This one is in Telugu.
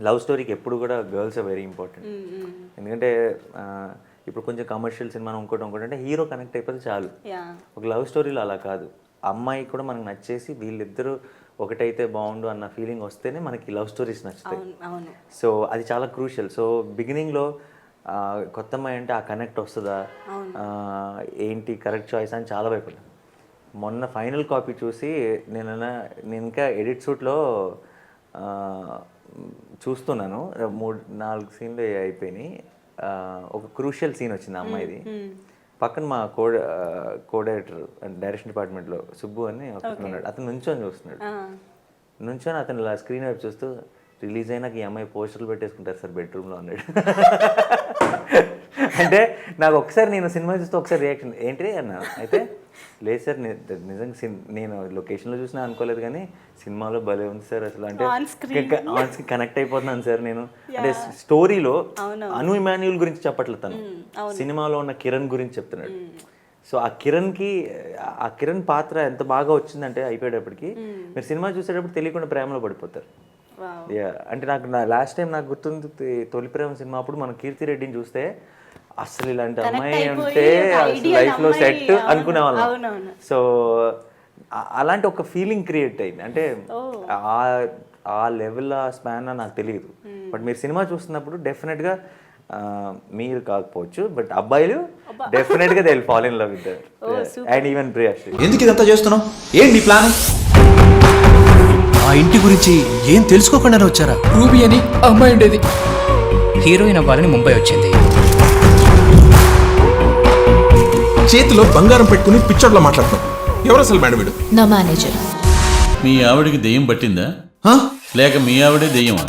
లవ్ స్టోరీకి ఎప్పుడు కూడా గర్ల్స్ ఆర్ వెరీ ఇంపార్టెంట్. ఎందుకంటే ఇప్పుడు కొంచెం కమర్షియల్ సినిమా ఇంకోటి అంటే హీరో కనెక్ట్ అయిపోతే చాలు. ఒక లవ్ స్టోరీలో అలా కాదు, అమ్మాయి కూడా మనకు నచ్చేసి వీళ్ళిద్దరూ ఒకటైతే బాగుండు అన్న ఫీలింగ్ వస్తేనే మనకి లవ్ స్టోరీస్ నచ్చుతాయి. సో అది చాలా క్రూషియల్. సో బిగినింగ్లో కొత్త అమ్మాయి అంటే ఆ కనెక్ట్ వస్తుందా, ఏంటి కరెక్ట్ చాయిస్ అని చాలా భయపడ్డాను. మొన్న ఫైనల్ కాపీ చూసి నేను ఇంకా ఎడిట్ షూట్లో చూస్తున్నాను, 3-4 సీన్లు అయిపోయినాయి. ఒక క్రూషియల్ సీన్ వచ్చింది అమ్మాయిది. పక్కన మా కో-డైరెక్టర్ డైరెక్షన్ డిపార్ట్మెంట్లో సుబ్బు అని ఉన్నాడు. అతను నుంచొని చూస్తున్నాడు. నుంచొని అతను ఇలా స్క్రీన్ వైపు చూస్తూ రిలీజ్ అయినాక ఈ అమ్మాయి పోస్టర్లు పెట్టేసుకుంటారు సార్ బెడ్రూమ్లో అన్నాడు. అంటే నాకు ఒకసారి నేను సినిమా చూస్తే ఒకసారి రియాక్షన్ ఏంటి అన్నా. అయితే లేదు సార్ నిజంగా నేను లొకేషన్లో చూసినా అనుకోలేదు కానీ సినిమాలో భలే ఉంది సార్ అసలు. అంటే ఆన్స్కి కనెక్ట్ అయిపోతున్నాను సార్ నేను. అంటే స్టోరీలో అను ఇమాన్యుల్ గురించి చెప్పట్లేదు తను, సినిమాలో ఉన్న కిరణ్ గురించి చెప్తున్నాడు. సో ఆ కిరణ్ పాత్ర ఎంత బాగా వచ్చిందంటే అయిపోయేటప్పటికి మీరు సినిమా చూసేటప్పుడు తెలియకుండా ప్రేమలో పడిపోతారు. అంటే నాకు లాస్ట్ టైం నాకు గుర్తుంది తొలి ప్రేమ సినిమా అప్పుడు మనం కీర్తి రెడ్డిని చూస్తే అసలు ఇలాంటి అమ్మాయి ఉంటే లైఫ్లో సెట్ అనుకునే వాళ్ళం. సో అలాంటి ఒక ఫీలింగ్ క్రియేట్ అయింది. అంటే ఆ లెవెల్ ఆ స్పాన్ నాకు తెలియదు. బట్ మీరు సినిమా చూస్తున్నప్పుడు డెఫినెట్గా మీరు కాకపోవచ్చు బట్ అబ్బాయిలు డెఫినెట్గా they will fall in love with that and even Priyashree. ఎందుకు ఇదంతా చేస్తున్నావు? ఏంటి నీ ప్లాన్? ఆ ఇంటి గురించి ఏం తెలుసుకోకుండా వచ్చారా? రూబీ అని అమ్మాయి ఉండేది, హీరోయిన్ అవ్వాలని ముంబై వచ్చింది. చేతిలో బంగారం పెట్టుకుని పిచ్చోడ్లో మాట్లాడుతాం. ఎవరు అసలు మేడం వీడు? నా మేనేజర్. మీ ఆవిడికి దెయ్యం పట్టిందా లేక మీ ఆవిడే దెయ్యమా?